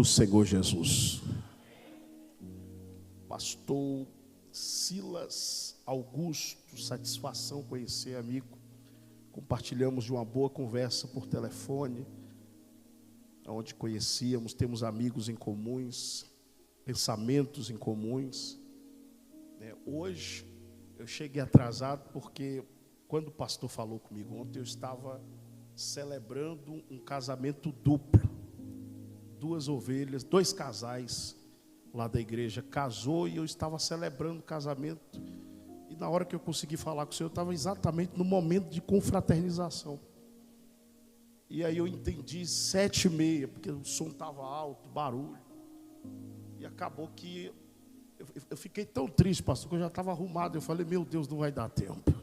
do Senhor Jesus. Pastor Silas Augusto, satisfação conhecer, amigo. Compartilhamos de uma boa conversa por telefone, onde conhecíamos, temos amigos em comuns, pensamentos em comuns. Hoje eu cheguei atrasado porque quando o pastor falou comigo ontem, eu estava celebrando um casamento duplo. 2 ovelhas, 2 casais lá da igreja casou e eu estava celebrando o casamento. E na hora que eu consegui falar com o Senhor, eu estava exatamente no momento de confraternização. E aí eu entendi 7h30, porque o som estava alto, barulho. E acabou que eu fiquei tão triste, pastor, que eu já estava arrumado. Eu falei, meu Deus, não vai dar tempo.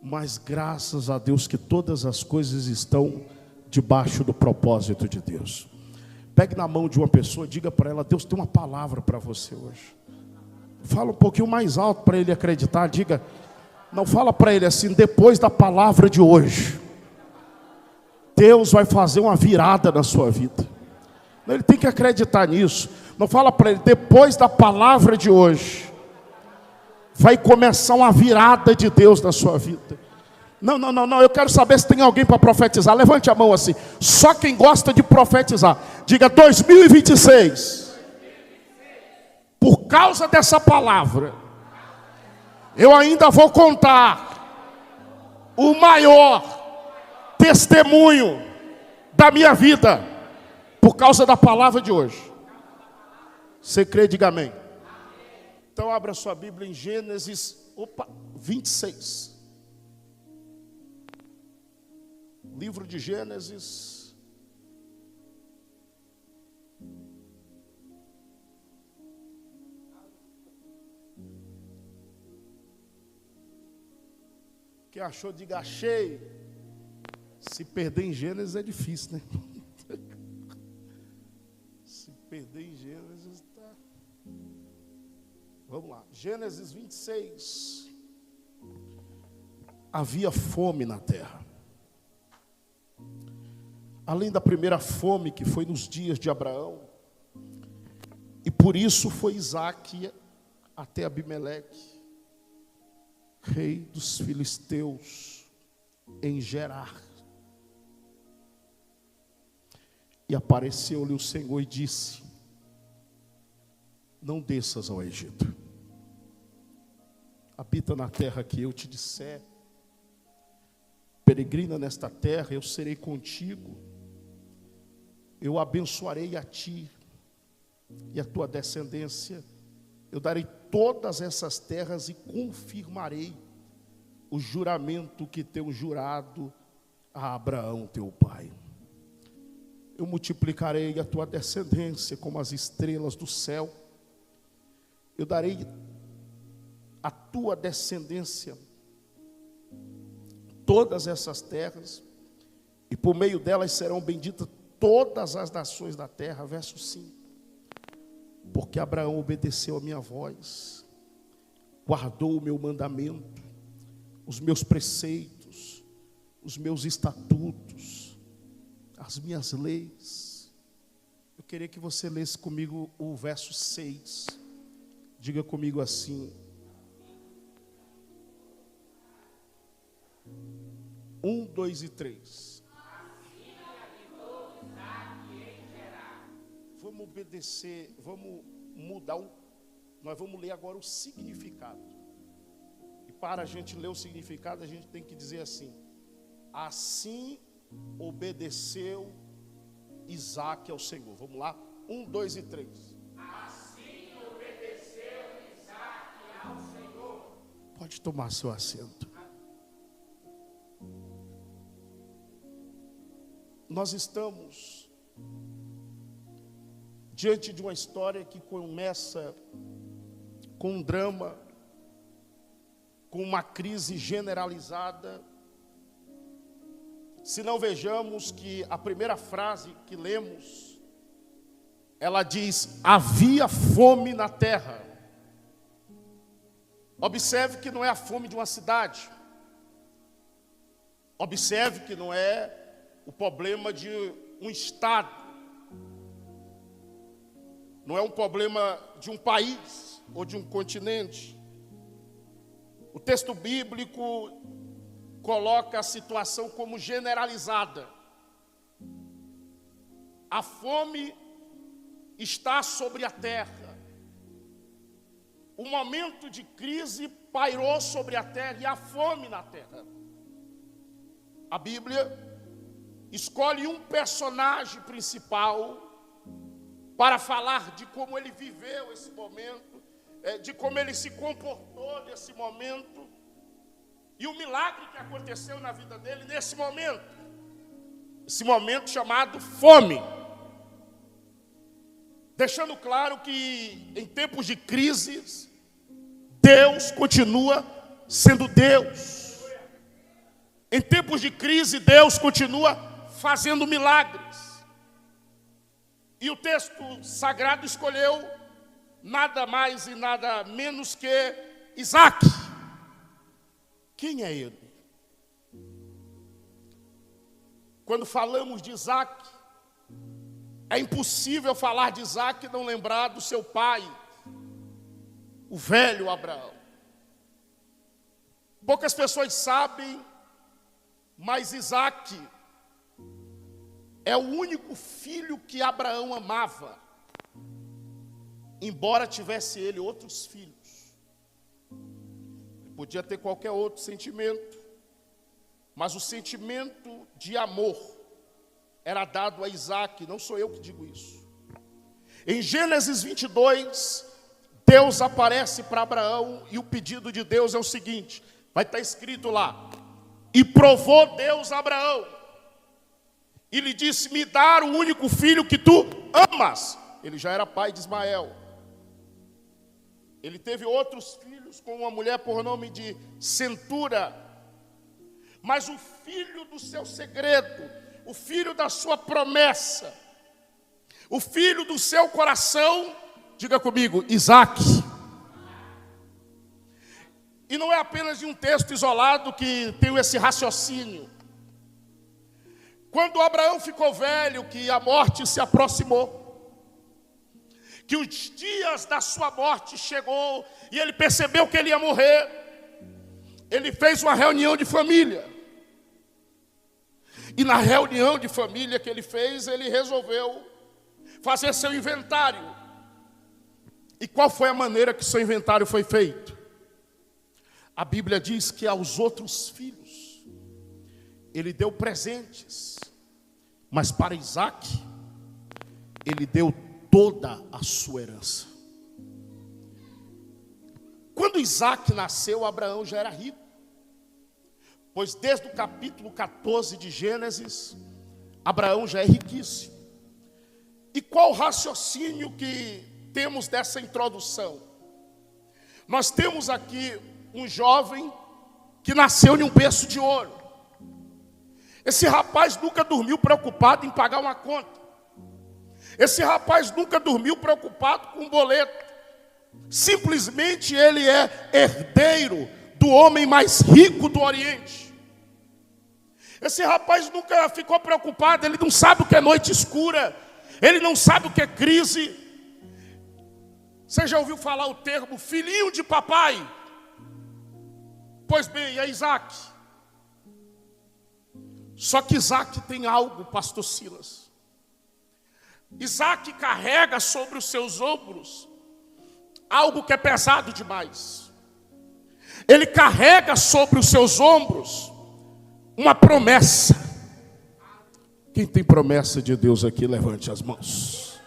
Mas graças a Deus que todas as coisas estão debaixo do propósito de Deus. Pegue na mão de uma pessoa, diga para ela, Deus tem uma palavra para você hoje. Fala um pouquinho mais alto para ele acreditar, diga, não fala para ele assim, depois da palavra de hoje, Deus vai fazer uma virada na sua vida. Ele tem que acreditar nisso. Não fala para ele, depois da palavra de hoje, vai começar uma virada de Deus na sua vida. Não, eu quero saber se tem alguém para profetizar. Levante a mão assim, só quem gosta de profetizar. Diga 2026. Por causa dessa palavra, eu ainda vou contar o maior testemunho da minha vida, por causa da palavra de hoje. Você crê, diga amém. Então abra sua Bíblia em Gênesis 26. Livro de Gênesis. Quem achou, diga achei. Se perder em Gênesis é difícil, né? Se perder em Gênesis tá. Vamos lá. Gênesis 26. Havia fome na terra. Além da primeira fome que foi nos dias de Abraão, e por isso foi Isaque até Abimeleque, rei dos filisteus, em Gerar. E apareceu-lhe o Senhor e disse, não desças ao Egito, habita na terra que eu te disser, peregrina nesta terra, eu serei contigo, eu abençoarei a ti e a tua descendência, eu darei todas essas terras e confirmarei o juramento que tenho jurado a Abraão teu pai. Eu multiplicarei a tua descendência como as estrelas do céu, eu darei a tua descendência todas essas terras, e por meio delas serão benditas todas as nações da terra. Verso 5. Porque Abraão obedeceu a minha voz, guardou o meu mandamento, os meus preceitos, os meus estatutos, as minhas leis. Eu queria que você lesse comigo o verso 6. Diga comigo assim. 1, 2 e 3. Vamos obedecer, vamos mudar, nós vamos ler agora o significado. E para a gente ler o significado, a gente tem que dizer assim: assim obedeceu Isaque ao Senhor. Vamos lá? 1, 2 e 3. Assim obedeceu Isaque ao Senhor. Pode tomar seu assento. Nós estamos diante de uma história que começa com um drama, com uma crise generalizada. Se não vejamos que a primeira frase que lemos, ela diz: havia fome na terra. Observe que não é a fome de uma cidade. Observe que não é o problema de um estado. não é um problema de um país ou de um continente. O texto bíblico coloca a situação como generalizada. A fome está sobre a terra. O momento de crise pairou sobre a terra e há fome na terra. A Bíblia escolhe um personagem principal para falar de como ele viveu esse momento, de como ele se comportou nesse momento e o milagre que aconteceu na vida dele nesse momento. Esse momento chamado fome. Deixando claro que em tempos de crises, Deus continua sendo Deus. Em tempos de crise, Deus continua fazendo milagres. E o texto sagrado escolheu nada mais e nada menos que Isaac. Quem é ele? Quando falamos de Isaac, é impossível falar de Isaac e não lembrar do seu pai, o velho Abraão. Poucas pessoas sabem, mas Isaac é o único filho que Abraão amava, embora tivesse ele outros filhos. Ele podia ter qualquer outro sentimento, mas o sentimento de amor era dado a Isaac, não sou eu que digo isso. Em Gênesis 22, Deus aparece para Abraão e o pedido de Deus é o seguinte, vai estar escrito lá: e provou Deus a Abraão, e lhe disse, me dar o único filho que tu amas. Ele já era pai de Ismael. Ele teve outros filhos com uma mulher por nome de Centura, mas o filho do seu segredo, o filho da sua promessa, o filho do seu coração, diga comigo, Isaac. E não é apenas de um texto isolado que tem esse raciocínio. Quando Abraão ficou velho, que a morte se aproximou, que os dias da sua morte chegou e ele percebeu que ele ia morrer, ele fez uma reunião de família. E na reunião de família que ele fez, ele resolveu fazer seu inventário. E qual foi a maneira que seu inventário foi feito? A Bíblia diz que aos outros filhos ele deu presentes, mas para Isaac ele deu toda a sua herança. Quando Isaac nasceu, Abraão já era rico, pois desde o capítulo 14 de Gênesis, Abraão já é riquíssimo. E qual o raciocínio que temos dessa introdução? Nós temos aqui um jovem que nasceu em um berço de ouro. Esse rapaz nunca dormiu preocupado em pagar uma conta. Esse rapaz nunca dormiu preocupado com um boleto. Simplesmente ele é herdeiro do homem mais rico do Oriente. Esse rapaz nunca ficou preocupado, ele não sabe o que é noite escura, ele não sabe o que é crise. Você já ouviu falar o termo filhinho de papai? Pois bem, é Isaac. Só que Isaac tem algo, pastor Silas. Isaac carrega sobre os seus ombros algo que é pesado demais. Ele carrega sobre os seus ombros uma promessa. Quem tem promessa de Deus aqui, levante as mãos.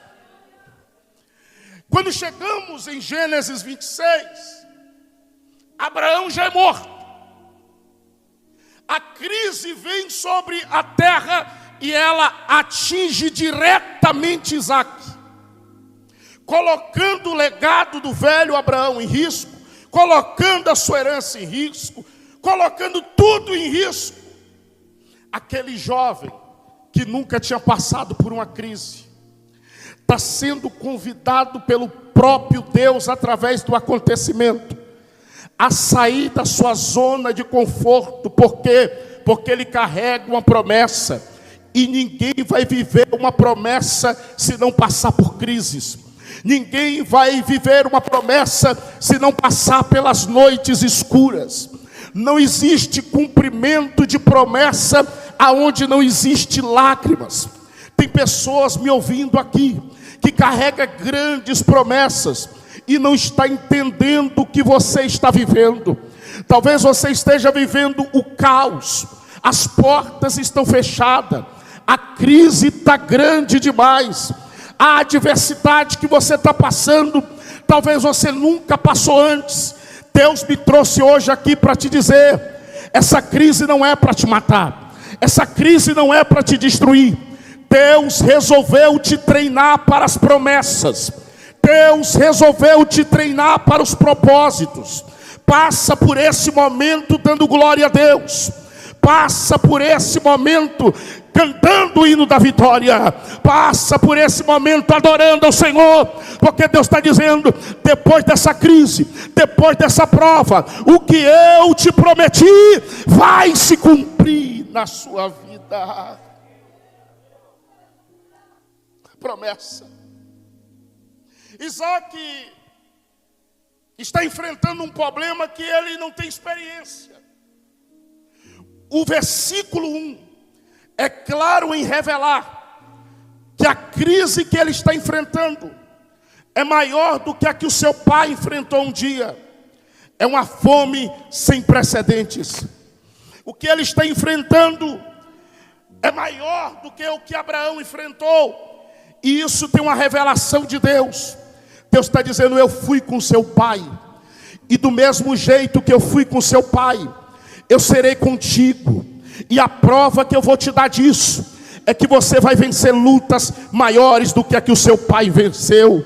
Quando chegamos em Gênesis 26, Abraão já é morto. A crise vem sobre a terra e ela atinge diretamente Isaac, colocando o legado do velho Abraão em risco, colocando a sua herança em risco, colocando tudo em risco. Aquele jovem que nunca tinha passado por uma crise está sendo convidado pelo próprio Deus, através do acontecimento, a sair da sua zona de conforto. Por quê? Porque ele carrega uma promessa, e ninguém vai viver uma promessa se não passar por crises. Ninguém vai viver uma promessa se não passar pelas noites escuras. Não existe cumprimento de promessa aonde não existe lágrimas. Tem pessoas me ouvindo aqui que carrega grandes promessas e não está entendendo o que você está vivendo. Talvez você esteja vivendo o caos, as portas estão fechadas, a crise está grande demais, a adversidade que você está passando, talvez você nunca passou antes. Deus me trouxe hoje aqui para te dizer: essa crise não é para te matar, essa crise não é para te destruir. Deus resolveu te treinar para as promessas, Deus resolveu te treinar para os propósitos. Passa por esse momento dando glória a Deus, passa por esse momento cantando o hino da vitória, passa por esse momento adorando ao Senhor, porque Deus está dizendo: depois dessa crise, depois dessa prova, o que eu te prometi vai se cumprir na sua vida. Promessa. Isaac está enfrentando um problema que ele não tem experiência. O versículo 1 é claro em revelar que a crise que ele está enfrentando é maior do que a que o seu pai enfrentou um dia. É uma fome sem precedentes. O que ele está enfrentando é maior do que o que Abraão enfrentou. E isso tem uma revelação de Deus. Deus está dizendo: eu fui com seu pai, e do mesmo jeito que eu fui com seu pai, eu serei contigo. E a prova que eu vou te dar disso é que você vai vencer lutas maiores do que a que o seu pai venceu.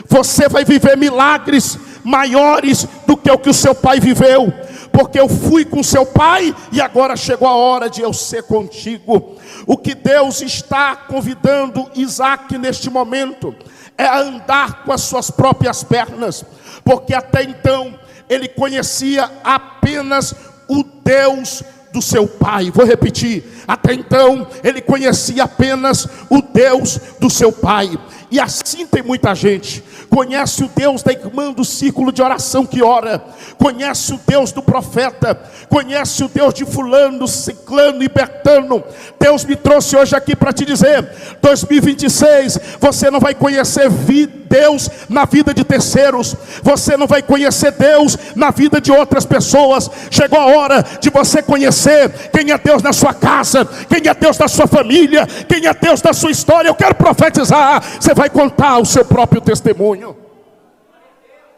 Você vai viver milagres maiores do que o que o seu pai viveu, porque eu fui com seu pai e agora chegou a hora de eu ser contigo. O que Deus está convidando Isaac neste momento é a andar com as suas próprias pernas, porque até então ele conhecia apenas o Deus do seu pai. Vou repetir: até então ele conhecia apenas o Deus do seu pai. E assim tem muita gente. Conhece o Deus da irmã do círculo de oração que ora, conhece o Deus do profeta, conhece o Deus de fulano, ciclano e bertano. Deus me trouxe hoje aqui para te dizer: 2026 você não vai conhecer Deus na vida de terceiros, você não vai conhecer Deus na vida de outras pessoas. Chegou a hora de você conhecer quem é Deus na sua casa, quem é Deus na sua família, quem é Deus na sua história. Eu quero profetizar: você vai contar o seu próprio testemunho.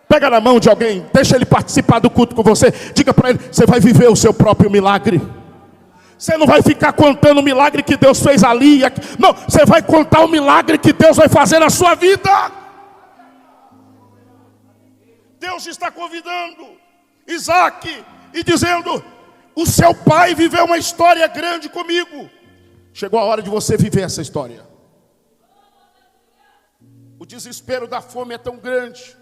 Pega na mão de alguém, deixa ele participar do culto com você, diga para ele: você vai viver o seu próprio milagre. Você não vai ficar contando o milagre que Deus fez ali e aqui. Não, você vai contar o milagre que Deus vai fazer na sua vida. Deus está convidando Isaac e dizendo: o seu pai viveu uma história grande comigo. Chegou a hora de você viver essa história. O desespero da fome é tão grande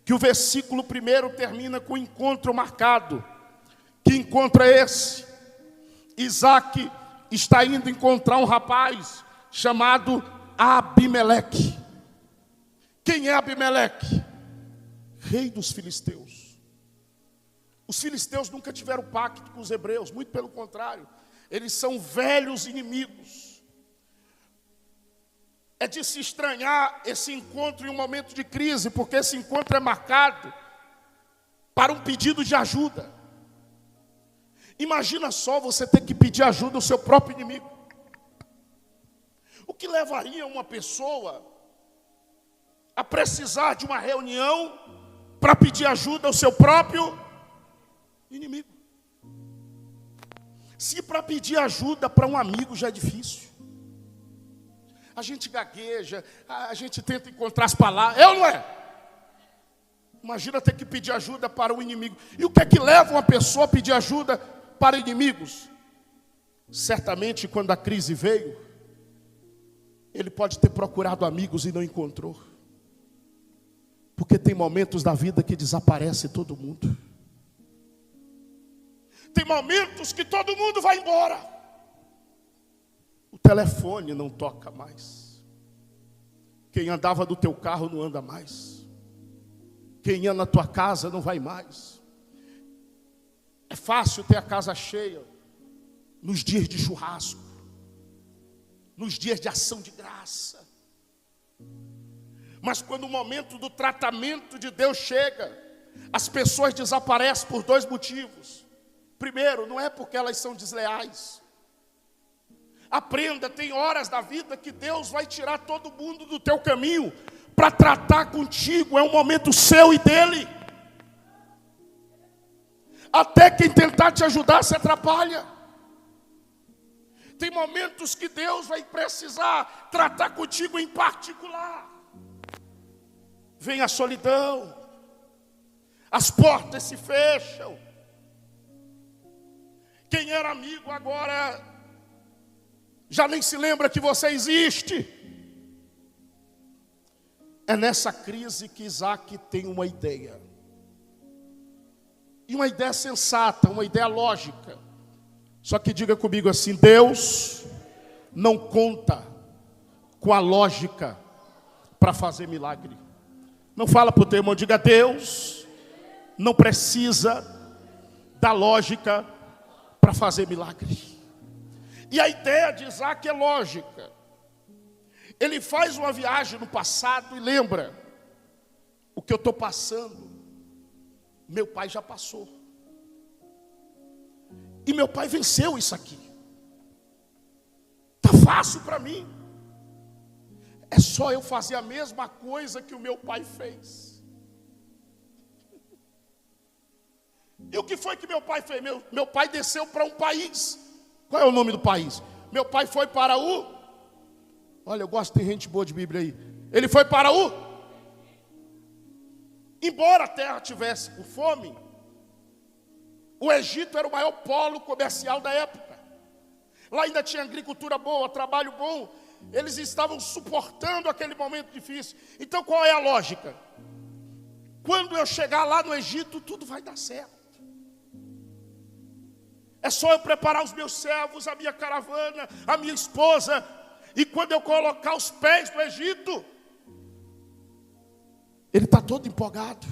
que o versículo 1 termina com o encontro marcado. Que encontro é esse? Isaac está indo encontrar um rapaz chamado Abimeleque. Quem é Abimeleque? Rei dos filisteus. Os filisteus nunca tiveram pacto com os hebreus, muito pelo contrário, eles são velhos inimigos. É de se estranhar esse encontro em um momento de crise, porque esse encontro é marcado para um pedido de ajuda. Imagina só você ter que pedir ajuda ao seu próprio inimigo. O que levaria uma pessoa a precisar de uma reunião para pedir ajuda ao seu próprio inimigo? Se para pedir ajuda para um amigo já é difícil, a gente gagueja, a gente tenta encontrar as palavras, é ou não é? Imagina ter que pedir ajuda para o inimigo. E o que é que leva uma pessoa a pedir ajuda para inimigos? Certamente quando a crise veio, ele pode ter procurado amigos e não encontrou. Porque tem momentos da vida que desaparece todo mundo. Tem momentos que todo mundo vai embora. O telefone não toca mais. Quem andava no teu carro não anda mais. Quem ia na tua casa não vai mais. É fácil ter a casa cheia nos dias de churrasco, nos dias de ação de graça. Mas quando o momento do tratamento de Deus chega, as pessoas desaparecem por dois motivos. Primeiro, não é porque elas são desleais. Aprenda, tem horas da vida que Deus vai tirar todo mundo do teu caminho para tratar contigo. É um momento seu e dele. Até quem tentar te ajudar se atrapalha. Tem momentos que Deus vai precisar tratar contigo em particular. Vem a solidão, as portas se fecham. Quem era amigo agora já nem se lembra que você existe. É nessa crise que Isaac tem uma ideia. E uma ideia sensata, uma ideia lógica. Só que diga comigo assim: Deus não conta com a lógica para fazer milagre. Não fala para o teu irmão, diga: Deus não precisa da lógica para fazer milagre. E a ideia de Isaac é lógica. Ele faz uma viagem no passado e lembra: o que eu estou passando, meu pai já passou. E meu pai venceu isso aqui. Está fácil para mim. É só eu fazer a mesma coisa que o meu pai fez. E o que foi que meu pai fez? Meu pai desceu para um país. Qual é o nome do país? Meu pai foi para o... Olha, eu gosto de gente boa de Bíblia aí. Ele foi para o... Embora a terra tivesse com fome, o Egito era o maior polo comercial da época. Lá ainda tinha agricultura boa, trabalho bom. Eles estavam suportando aquele momento difícil. Então qual é a lógica? Quando eu chegar lá no Egito, tudo vai dar certo. É só eu preparar os meus servos, a minha caravana, a minha esposa. E quando eu colocar os pés no Egito, ele está todo empolgado.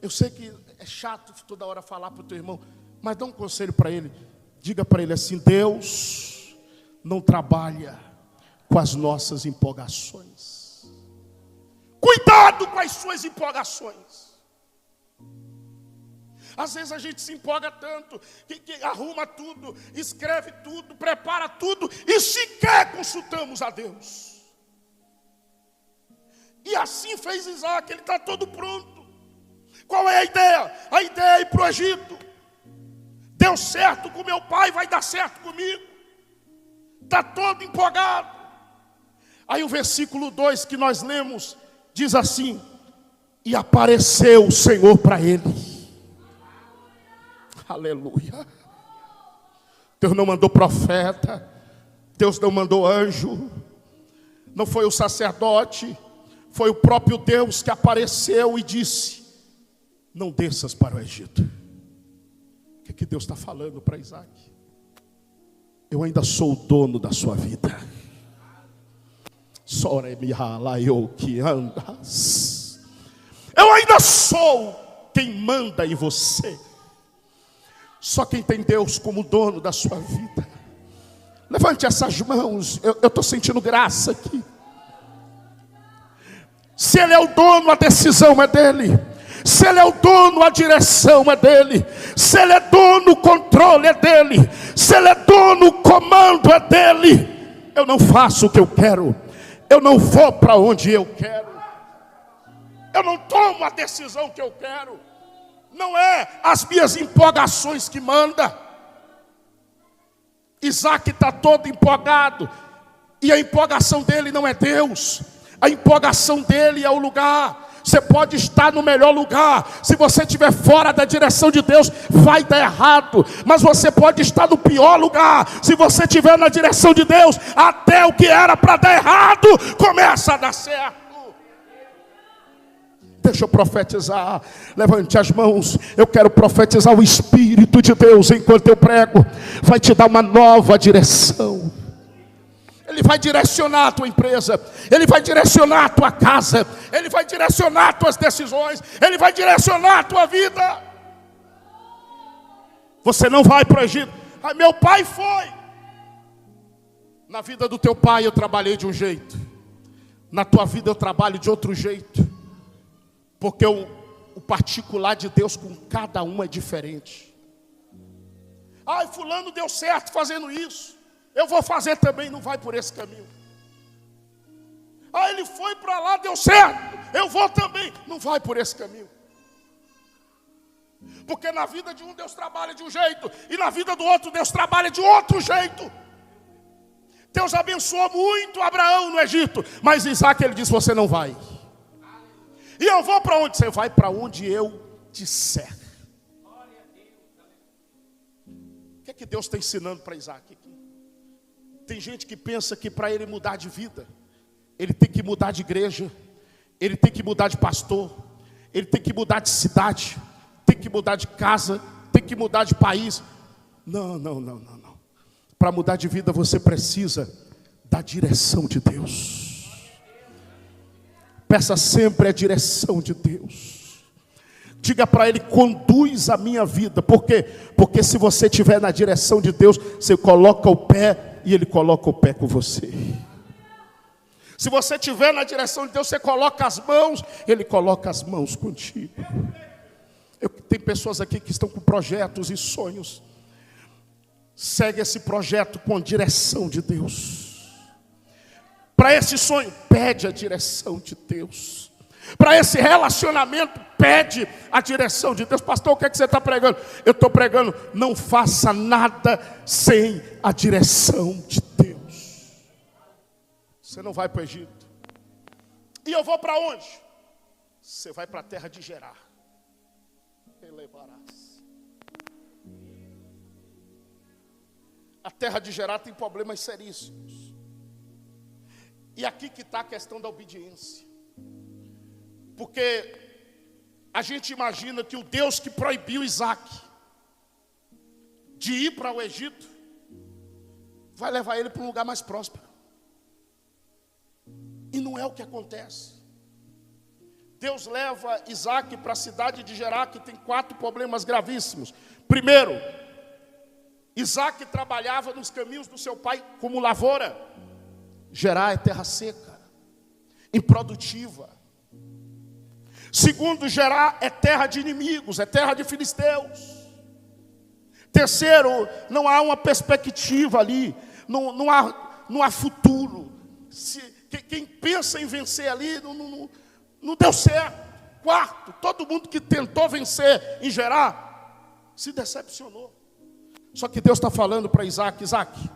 Eu sei que é chato toda hora falar para o teu irmão, mas dá um conselho para ele. Diga para ele assim: Deus não trabalha com as nossas empolgações. Cuidado com as suas empolgações. Às vezes a gente se empolga tanto, que arruma tudo, escreve tudo, prepara tudo, e sequer consultamos a Deus. E assim fez Isaac, ele está todo pronto. Qual é a ideia? A ideia é ir para o Egito. Deu certo com meu pai, vai dar certo comigo. Está todo empolgado. Aí o versículo 2 que nós lemos diz assim: e apareceu o Senhor para ele. Aleluia. Deus não mandou profeta, Deus não mandou anjo, não foi o sacerdote, foi o próprio Deus que apareceu e disse: não desças para o Egito. O que Deus está falando para Isaac? Eu ainda sou o dono da sua vida. Eu ainda sou quem manda em você. Só quem tem Deus como dono da sua vida. Levante essas mãos. Eu estou sentindo graça aqui. Se Ele é o dono, a decisão é dele. Se Ele é o dono, a direção é dele. Se Ele é dono, o controle é dele. Se Ele é dono, o comando é dele. Eu não faço o que eu quero. Eu não vou para onde eu quero. Eu não tomo a decisão que eu quero. Não é as minhas empolgações que manda. Isaac está todo empolgado. E a empolgação dele não é Deus. A empolgação dele é o lugar. Você pode estar no melhor lugar. Se você estiver fora da direção de Deus, vai dar errado. Mas você pode estar no pior lugar. Se você estiver na direção de Deus, até o que era para dar errado começa a dar certo. Deixa eu profetizar. Levante as mãos. Eu quero profetizar o Espírito de Deus enquanto eu prego. Vai te dar uma nova direção. Ele Ele vai direcionar a tua empresa, Ele vai direcionar a tua casa, Ele vai direcionar as tuas decisões, Ele vai direcionar a tua vida. Você não vai para o Egito. Ah, meu pai foi. Na vida do teu pai eu trabalhei de um jeito, na tua vida eu trabalho de outro jeito, porque o particular de Deus com cada um é diferente. Ai, fulano deu certo fazendo isso, eu vou fazer também. Não vai por esse caminho. Ah, ele foi para lá, deu certo, eu vou também. Não vai por esse caminho. Porque na vida de um Deus trabalha de um jeito, e na vida do outro Deus trabalha de outro jeito. Deus abençoou muito Abraão no Egito, mas Isaac, ele disse: você não vai. E eu vou para onde? Você vai para onde eu disser. O que é que Deus está ensinando para Isaac aqui? Tem gente que pensa que para ele mudar de vida, ele tem que mudar de igreja, ele tem que mudar de pastor, ele tem que mudar de cidade, tem que mudar de casa, tem que mudar de país. Não. Para mudar de vida você precisa da direção de Deus. Peça sempre a direção de Deus. Diga para Ele: conduz a minha vida. Por quê? Porque se você estiver na direção de Deus, você coloca o pé e Ele coloca o pé com você. Se você estiver na direção de Deus, você coloca as mãos, Ele coloca as mãos contigo. Tem pessoas aqui que estão com projetos e sonhos. Segue esse projeto com a direção de Deus. Para esse sonho, pede a direção de Deus. Para esse relacionamento, pede a direção de Deus. Pastor, o que é que você está pregando? Eu estou pregando: não faça nada sem a direção de Deus. Você não vai para o Egito. E eu vou para onde? Você vai para a terra de Gerar. Elevarás. A terra de Gerar tem problemas seríssimos. E aqui que está a questão da obediência. Porque a gente imagina que o Deus que proibiu Isaac de ir para o Egito vai levar ele para um lugar mais próspero. E não é o que acontece. Deus leva Isaac para a cidade de Gerar, que tem 4 problemas gravíssimos. Primeiro, Isaac trabalhava nos caminhos do seu pai como lavoura. Gerar é terra seca, improdutiva. Segundo, Gerar é terra de inimigos, é terra de filisteus. Terceiro, não há uma perspectiva ali, não há futuro. Quem pensa em vencer ali não deu certo. Quarto, todo mundo que tentou vencer em Gerar se decepcionou. Só que Deus está falando para Isaac: Isaac,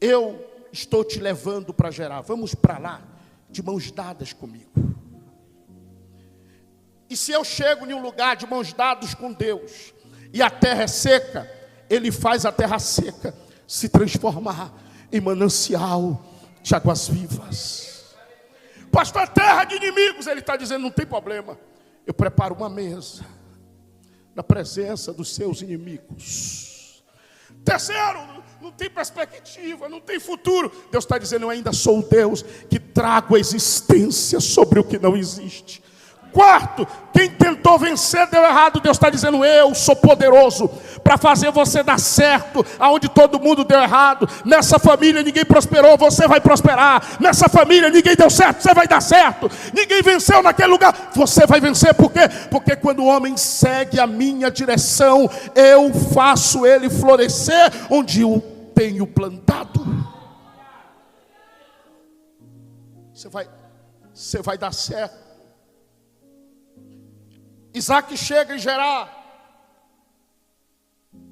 eu estou te levando para Gerar. Vamos para lá de mãos dadas comigo. E se eu chego em um lugar de mãos dadas com Deus, e a terra é seca, Ele faz a terra seca se transformar em manancial de águas vivas. Pastor, terra de inimigos. Ele está dizendo: não tem problema, eu preparo uma mesa na presença dos seus inimigos. Terceiro, não tem perspectiva, não tem futuro. Deus está dizendo: eu ainda sou o Deus que trago a existência sobre o que não existe. Quarto, quem tentou vencer deu errado. Deus está dizendo: eu sou poderoso para fazer você dar certo aonde todo mundo deu errado. Nessa família ninguém prosperou, você vai prosperar. Nessa família ninguém deu certo, você vai dar certo. Ninguém venceu naquele lugar, você vai vencer. Por quê? Porque quando o homem segue a minha direção, eu faço ele florescer onde eu tenho plantado. Você vai dar certo. Isaac chega em Gerar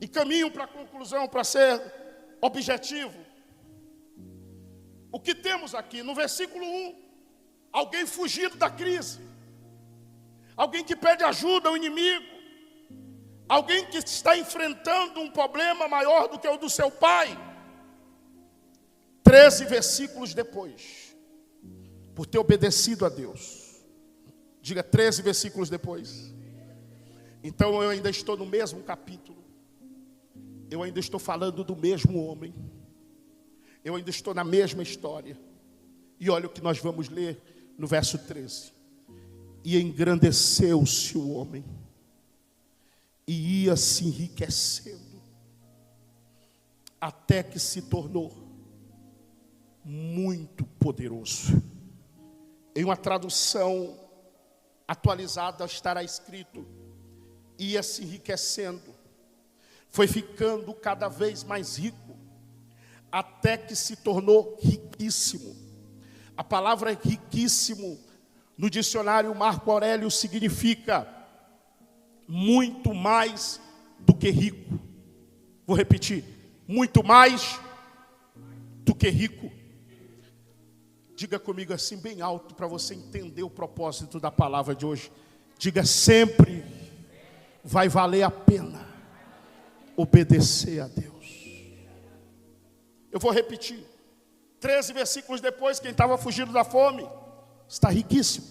e caminho para a conclusão, para ser objetivo. O que temos aqui no versículo 1? Alguém fugindo da crise, alguém que pede ajuda ao inimigo, alguém que está enfrentando um problema maior do que o do seu pai. 13 versículos depois, por ter obedecido a Deus. Diga: 13 versículos depois. Então eu ainda estou no mesmo capítulo. Eu ainda estou falando do mesmo homem. Eu ainda estou na mesma história. E olha o que nós vamos ler no verso 13. E engrandeceu-se o homem, e ia se enriquecendo, até que se tornou muito poderoso. Em uma tradução atualizada estará escrito: ia se enriquecendo, foi ficando cada vez mais rico, até que se tornou riquíssimo. A palavra riquíssimo no dicionário Marco Aurélio significa muito mais do que rico. Vou repetir: muito mais do que rico. Diga comigo assim bem alto para você entender o propósito da palavra de hoje. Diga: sempre vai valer a pena obedecer a Deus. Eu vou repetir. 13 versículos depois, quem estava fugindo da fome está riquíssimo.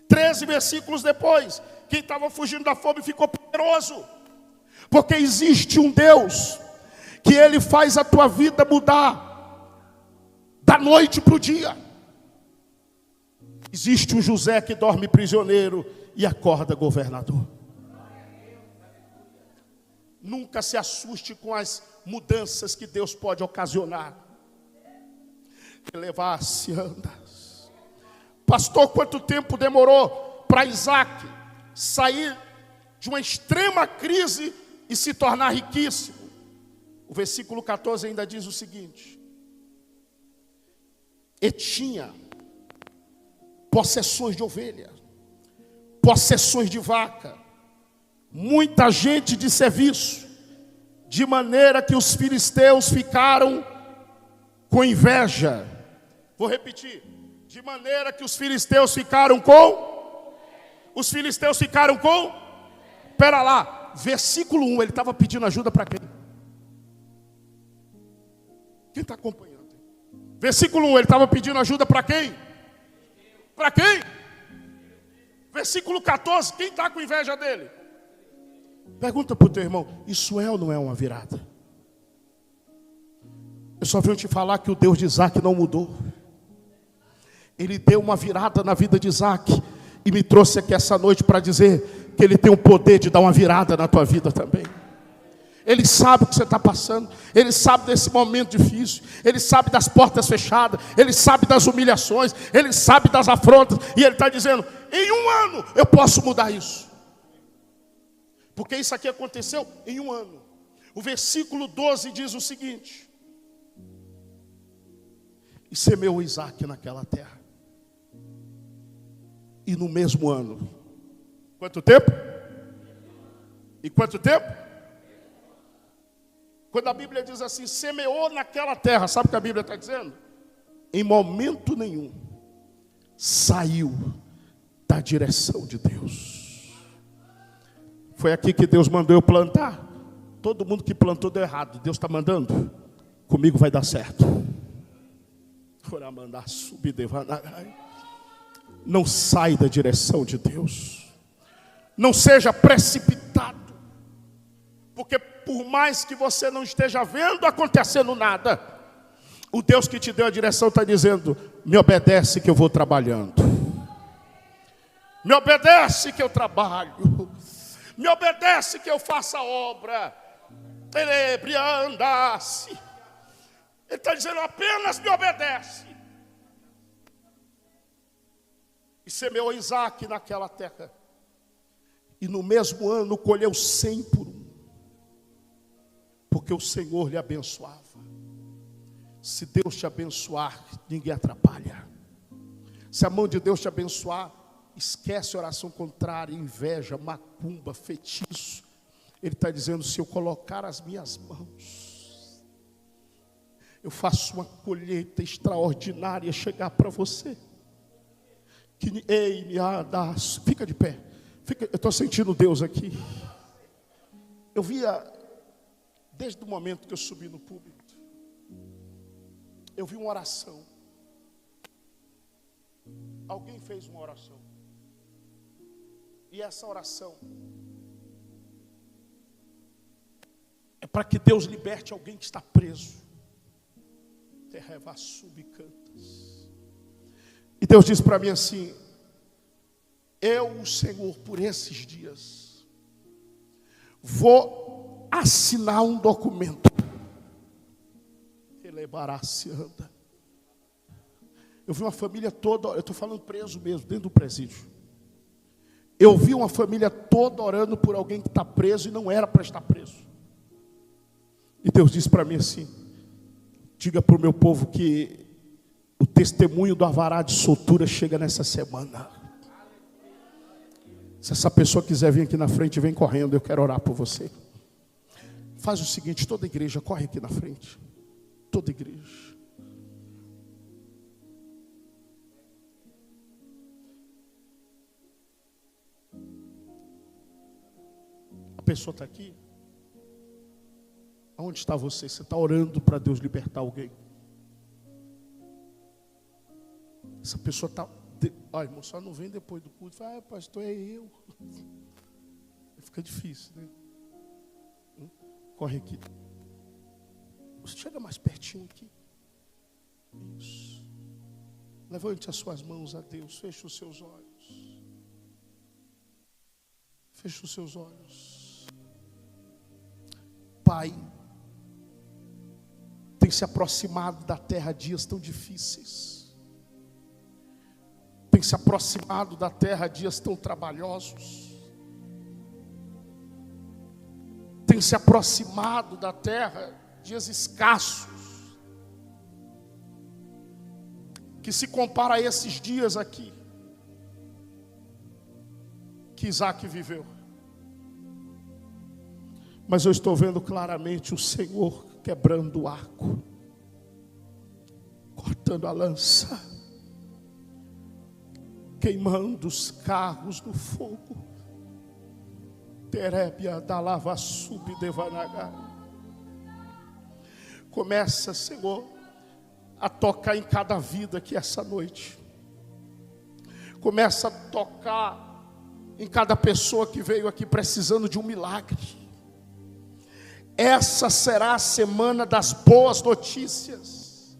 13 versículos depois, quem estava fugindo da fome ficou poderoso. Porque existe um Deus que Ele faz a tua vida mudar da noite para o dia. Existe um José que dorme prisioneiro e acorda governador. Nunca se assuste com as mudanças que Deus pode ocasionar. Elevar-se andas. Pastor, quanto tempo demorou para Isaac sair de uma extrema crise e se tornar riquíssimo? O versículo 14 ainda diz o seguinte: e tinha possessões de ovelha, possessões de vaca, muita gente de serviço, de maneira que os filisteus ficaram com inveja. Vou repetir: de maneira que os filisteus ficaram com? Os filisteus ficaram com? Espera lá, versículo 1, ele estava pedindo ajuda para quem? Quem está acompanhando? Versículo 1, ele estava pedindo ajuda para quem? Para quem? Versículo 14, quem está com inveja dele? Pergunta para o teu irmão: isso é ou não é uma virada? Eu só venho te falar que o Deus de Isaac não mudou. Ele deu uma virada na vida de Isaac e me trouxe aqui essa noite para dizer que Ele tem o poder de dar uma virada na tua vida também. Ele sabe o que você está passando, Ele sabe desse momento difícil, Ele sabe das portas fechadas, Ele sabe das humilhações, Ele sabe das afrontas, e Ele está dizendo: em um ano eu posso mudar isso. Porque isso aqui aconteceu em um ano. O versículo 12 diz o seguinte: e semeou Isaac naquela terra, e no mesmo ano. Quanto tempo? E quanto tempo? Quando a Bíblia diz assim, semeou naquela terra, sabe o que a Bíblia está dizendo? Em momento nenhum saiu da direção de Deus. Foi aqui que Deus mandou eu plantar. Todo mundo que plantou deu errado. Deus está mandando, comigo vai dar certo. Não sai da direção de Deus. Não seja precipitado. Porque por mais que você não esteja vendo acontecendo nada, o Deus que te deu a direção está dizendo: me obedece que eu vou trabalhando. Me obedece que eu trabalho. Me obedece que eu faça a obra. Ele está dizendo: apenas me obedece. E semeou Isaac naquela terra, e no mesmo ano colheu 100 por um, porque o Senhor lhe abençoava. Se Deus te abençoar, ninguém atrapalha. Se a mão de Deus te abençoar, esquece a oração contrária, inveja, macumba, feitiço. Ele está dizendo: se eu colocar as minhas mãos, eu faço uma colheita extraordinária chegar para você. Ei, fica de pé. Eu estou sentindo Deus aqui. Eu via, desde o momento que eu subi no púlpito, eu vi uma oração. Alguém fez uma oração. E essa oração é para que Deus liberte alguém que está preso. E Deus diz para mim assim: eu, o Senhor, por esses dias, vou assinar um documento. Eu vi uma família toda, eu estou falando preso mesmo, dentro do presídio. Eu vi uma família toda orando por alguém que está preso e não era para estar preso. E Deus disse para mim assim: diga para o meu povo que o testemunho do alvará de soltura chega nessa semana. Se essa pessoa quiser vir aqui na frente, vem correndo, eu quero orar por você. Faz o seguinte, toda igreja corre aqui na frente. Toda igreja. A pessoa está aqui? Aonde está você? Você está orando para Deus libertar alguém? Essa pessoa está... Olha, irmão, só não vem depois do culto. Fala, pastor, é eu. Fica difícil, né? Corre aqui. Você chega mais pertinho aqui. Isso. Levante as suas mãos a Deus. Feche os seus olhos. Feche os seus olhos. Pai, tem se aproximado da terra dias tão difíceis. Tem se aproximado da terra dias tão trabalhosos. Tem se aproximado da terra dias escassos. Que se compara a esses dias aqui que Isaac viveu. Mas eu estou vendo claramente o Senhor quebrando o arco, cortando a lança, queimando os carros no fogo. Terébia da lava subdevanagai. Começa, Senhor, a tocar em cada vida aqui essa noite. Começa a tocar em cada pessoa que veio aqui precisando de um milagre. Essa será a semana das boas notícias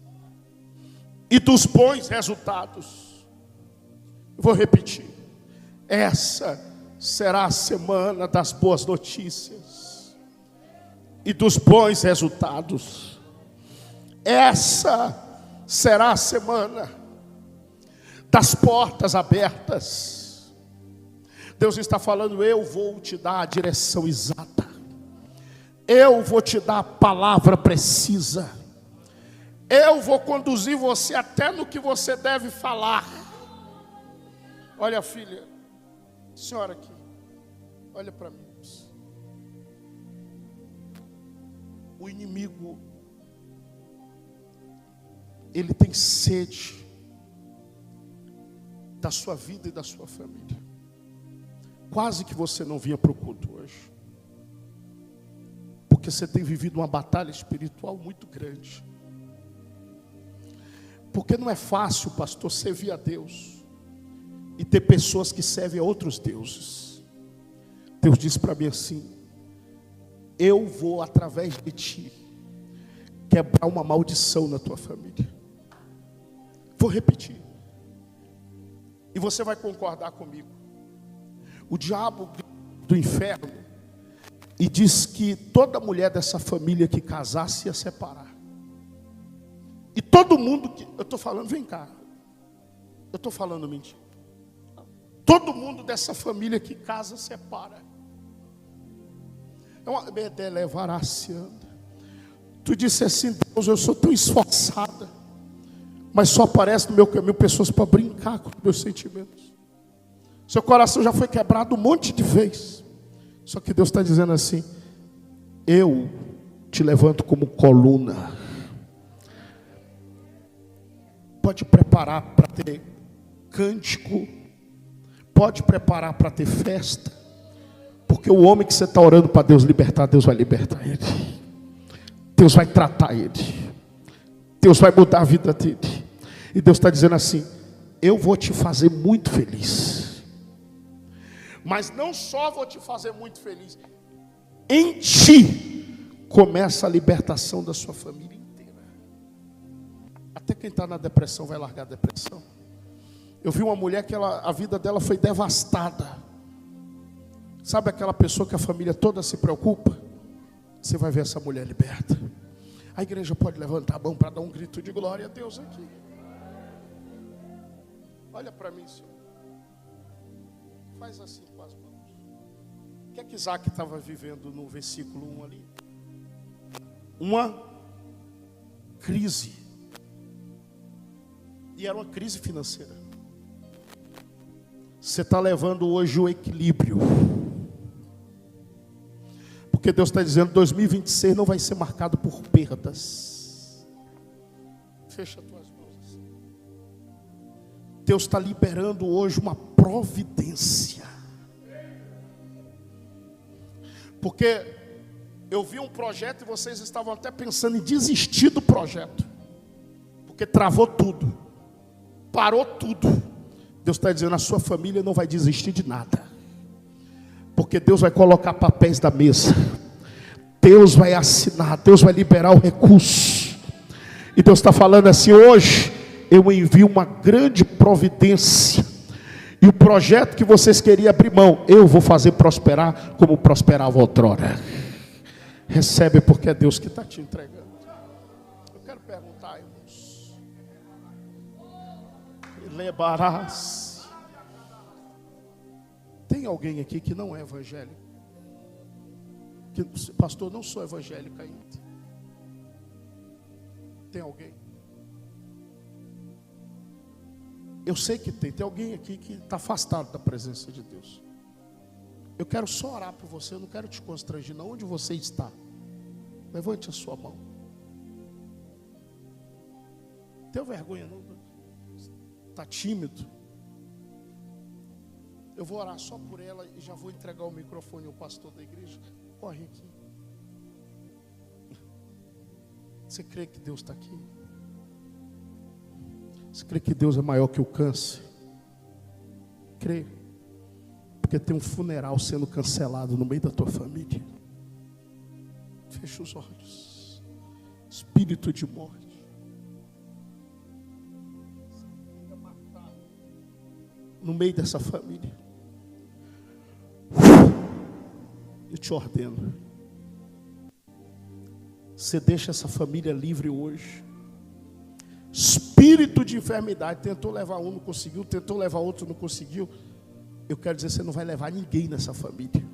e dos bons resultados. Vou repetir. Essa será a semana das boas notícias e dos bons resultados. Essa será a semana das portas abertas. Deus está falando: eu vou te dar a direção exata. Eu vou te dar a palavra precisa. Eu vou conduzir você até no que você deve falar. Olha, filha, senhora aqui, olha para mim. O inimigo, ele tem sede da sua vida e da sua família. Quase que você não vinha para o culto hoje, porque você tem vivido uma batalha espiritual muito grande. Porque não é fácil, pastor, servir a Deus e ter pessoas que servem a outros deuses. Deus disse para mim assim: eu vou, através de ti, quebrar uma maldição na tua família. Vou repetir, e você vai concordar comigo. O diabo do inferno e diz que toda mulher dessa família que casasse ia separar. E todo mundo que... Eu estou falando, vem cá. Eu estou falando mentira. Todo mundo dessa família que casa separa. Tu disse assim: Deus, eu sou tão esforçada, mas só aparece no meu caminho pessoas para brincar com os meus sentimentos. Seu coração já foi quebrado um monte de vezes. Só que Deus está dizendo assim: eu te levanto como coluna. Pode preparar para ter cântico, pode preparar para ter festa, porque o homem que você está orando para Deus libertar, Deus vai libertar ele. Deus vai tratar ele. Deus vai mudar a vida dele. E Deus está dizendo assim: eu vou te fazer muito feliz. Mas não só vou te fazer muito feliz, em ti começa a libertação da sua família inteira. Até quem está na depressão vai largar a depressão. Eu vi uma mulher que a vida dela foi devastada. Sabe aquela pessoa que a família toda se preocupa? Você vai ver essa mulher liberta. A igreja pode levantar a mão para dar um grito de glória a Deus aqui. Olha para mim, Senhor. Faz assim com as mãos. O que é que Isaac estava vivendo no versículo 1 ali? Uma crise. E era uma crise financeira. Você está levando hoje o equilíbrio. Porque Deus está dizendo, 2026 não vai ser marcado por perdas. Fecha as tuas mãos assim. Deus está liberando hoje uma providência. Porque eu vi um projeto e vocês estavam até pensando em desistir do projeto. Porque travou tudo. Parou tudo. Deus está dizendo, a sua família não vai desistir de nada. Porque Deus vai colocar papéis na mesa. Deus vai assinar. Deus vai liberar o recurso. E Deus está falando assim, hoje eu envio uma grande providência. E o projeto que vocês queriam abrir mão, eu vou fazer prosperar como prosperava outrora. Recebe, porque é Deus que está te entregando. Eu quero perguntar, irmãos. Lebarás. Tem alguém aqui que não é evangélico? Que, pastor, não sou evangélico ainda. Tem alguém? Eu sei que tem alguém aqui que está afastado da presença de Deus. Eu quero só orar por você, eu não quero te constranger, não. Onde você está? Levante a sua mão. Não tem vergonha, não? Está tímido? Eu vou orar só por ela e já vou entregar o microfone ao pastor da igreja. Corre aqui. Você crê que Deus está aqui? Você crê que Deus é maior que o câncer? Crê. Porque tem um funeral sendo cancelado no meio da tua família. Fecha os olhos. Espírito de morte. No meio dessa família. Eu te ordeno. Você deixa essa família livre hoje. Espírito de enfermidade. Tentou levar um, não conseguiu. Tentou levar outro, não conseguiu. Eu quero dizer, você não vai levar ninguém nessa família.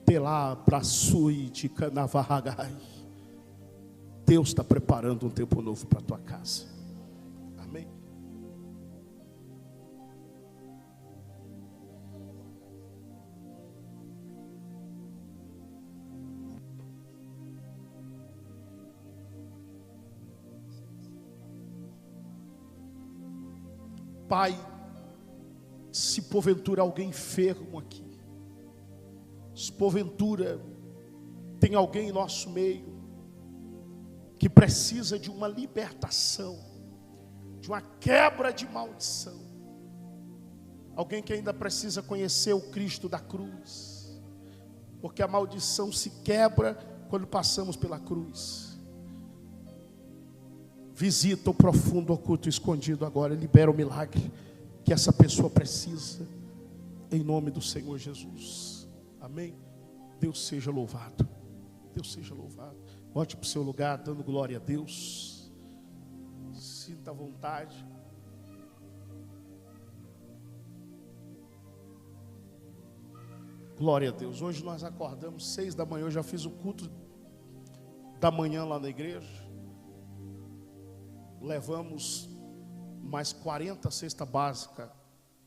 Telá, Praçui, Ticanavarragai. Deus está preparando um tempo novo para a tua casa. Amém? Pai, se porventura alguém enfermo aqui, se porventura tem alguém em nosso meio que precisa de uma libertação, de uma quebra de maldição, alguém que ainda precisa conhecer o Cristo da cruz, porque a maldição se quebra quando passamos pela cruz. Visita o profundo, oculto e escondido agora. Libera o milagre que essa pessoa precisa. Em nome do Senhor Jesus. Amém? Deus seja louvado. Deus seja louvado. Volte para o seu lugar, dando glória a Deus. Sinta à vontade. Glória a Deus. Hoje nós acordamos 6 da manhã. Eu já fiz o culto da manhã lá na igreja. Levamos mais 40 cesta básica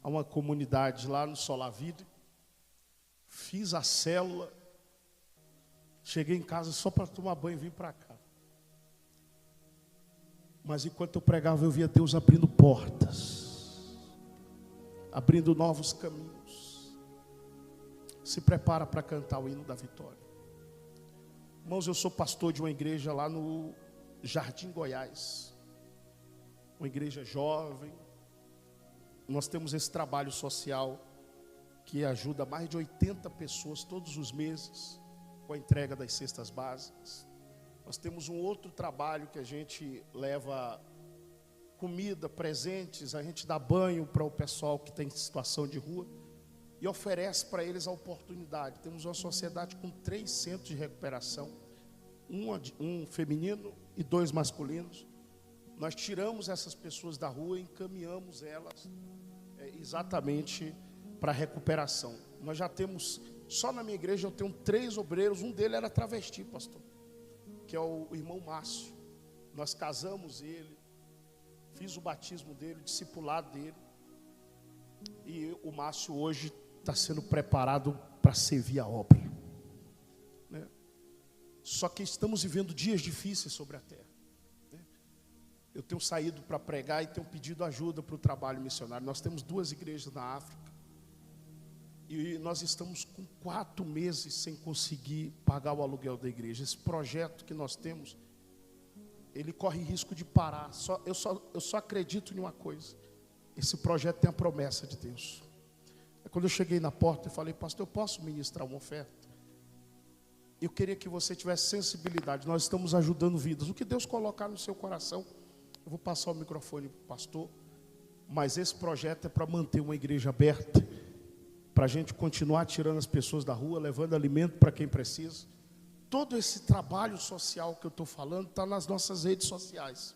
a uma comunidade lá no Solar Vida. Fiz a célula. Cheguei em casa só para tomar banho e vim para cá. Mas enquanto eu pregava, eu via Deus abrindo portas, abrindo novos caminhos. Se prepara para cantar o hino da vitória. Irmãos, eu sou pastor de uma igreja lá no Jardim Goiás. Uma igreja jovem. Nós temos esse trabalho social que ajuda mais de 80 pessoas todos os meses com a entrega das cestas básicas. Nós temos um outro trabalho que a gente leva comida, presentes, a gente dá banho para o pessoal que tem situação de rua e oferece para eles a oportunidade. Temos uma sociedade com 3 centros de recuperação, um feminino e 2 masculinos. Nós tiramos essas pessoas da rua e encaminhamos elas exatamente para a recuperação. Nós já temos, só na minha igreja eu tenho 3 obreiros, um deles era travesti, pastor, que é o irmão Márcio. Nós casamos ele, fiz o batismo dele, o discipulado dele, e o Márcio hoje está sendo preparado para servir a obra, né? Só que estamos vivendo dias difíceis sobre a terra, né? Eu tenho saído para pregar e tenho pedido ajuda para o trabalho missionário. Nós temos 2 igrejas na África e nós estamos com 4 meses sem conseguir pagar o aluguel da igreja. Esse projeto que nós temos, ele corre risco de parar. Eu só acredito em uma coisa: esse projeto tem a promessa de Deus. Quando eu cheguei na porta, eu falei: pastor, eu posso ministrar uma oferta? Eu queria que você tivesse sensibilidade. Nós estamos ajudando vidas. O que Deus colocar no seu coração, eu vou passar o microfone para o pastor. Mas esse projeto é para manter uma igreja aberta, para a gente continuar tirando as pessoas da rua, levando alimento para quem precisa. Todo esse trabalho social que eu estou falando está nas nossas redes sociais,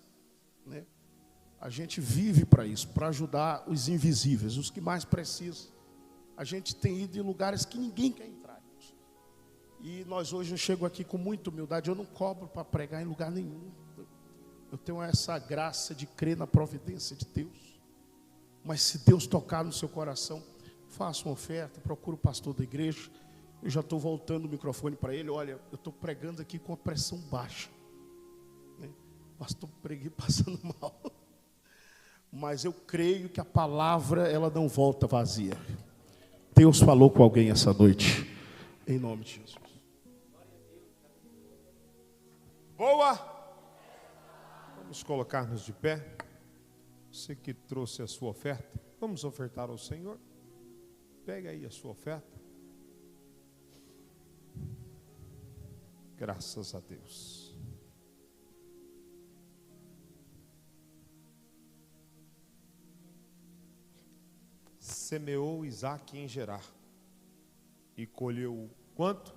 né? A gente vive para isso, para ajudar os invisíveis, os que mais precisam. A gente tem ido em lugares que ninguém quer entrar. E nós hoje, eu chego aqui com muita humildade. Eu não cobro para pregar em lugar nenhum. Eu tenho essa graça de crer na providência de Deus. Mas se Deus tocar no seu coração, faça uma oferta, procure o pastor da igreja. Eu já estou voltando o microfone para ele. Olha, eu estou pregando aqui com a pressão baixa, né? Pastor, preguei passando mal. Mas eu creio que a palavra, ela não volta vazia. Deus falou com alguém essa noite, em nome de Jesus. Boa! Vamos colocar-nos de pé. Você que trouxe a sua oferta, vamos ofertar ao Senhor. Pega aí a sua oferta. Graças a Deus. Semeou Isaac em Gerar e colheu quanto?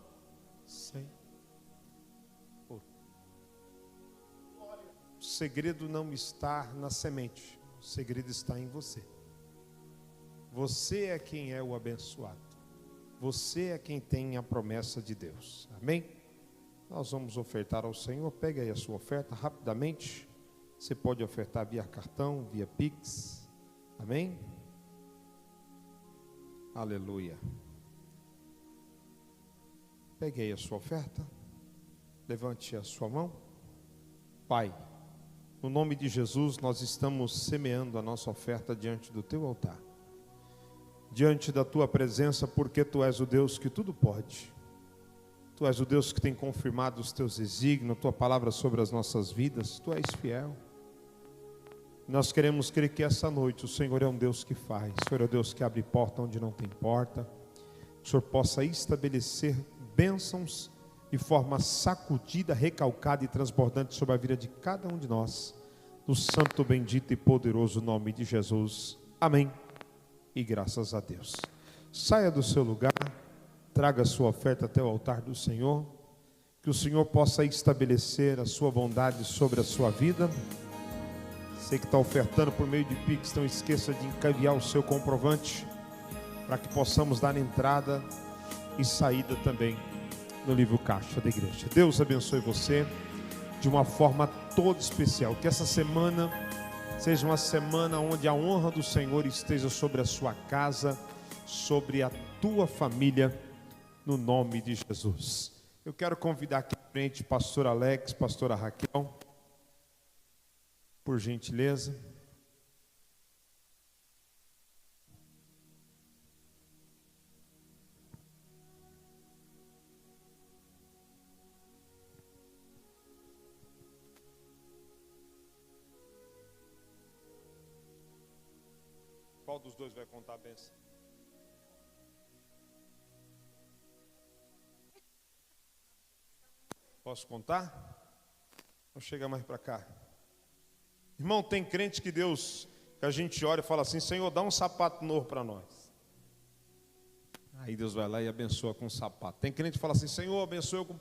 100. O segredo não está na semente, o segredo está em você. Você é quem é o abençoado. Você é quem tem a promessa de Deus. Amém? Nós vamos ofertar ao Senhor. Pega aí a sua oferta rapidamente. Você pode ofertar via cartão, via Pix. Amém? Aleluia. Pegue aí a sua oferta. Levante a sua mão. Pai, no nome de Jesus, nós estamos semeando a nossa oferta diante do teu altar, diante da tua presença, porque tu és o Deus que tudo pode. Tu és o Deus que tem confirmado os teus desígnios, a tua palavra sobre as nossas vidas. Tu és fiel. Nós queremos crer que essa noite o Senhor é um Deus que faz. O Senhor é um Deus que abre porta onde não tem porta. Que o Senhor possa estabelecer bênçãos de forma sacudida, recalcada e transbordante sobre a vida de cada um de nós. No santo, bendito e poderoso nome de Jesus. Amém. E graças a Deus. Saia do seu lugar, traga a sua oferta até o altar do Senhor. Que o Senhor possa estabelecer a sua bondade sobre a sua vida. Você que está ofertando por meio de Pix, não esqueça de encaminhar o seu comprovante, para que possamos dar entrada e saída também no livro caixa da igreja. Deus abençoe você de uma forma toda especial. Que essa semana seja uma semana onde a honra do Senhor esteja sobre a sua casa, sobre a tua família, no nome de Jesus. Eu quero convidar aqui à frente pastor Alex, pastora Raquel, por gentileza. Qual dos dois vai contar a bênção? Posso contar? Vamos chegar mais para cá. Irmão, tem crente que Deus, que a gente ora e fala assim: Senhor, dá um sapato novo para nós. Aí Deus vai lá e abençoa com um sapato. Tem crente que fala assim: Senhor, abençoa eu com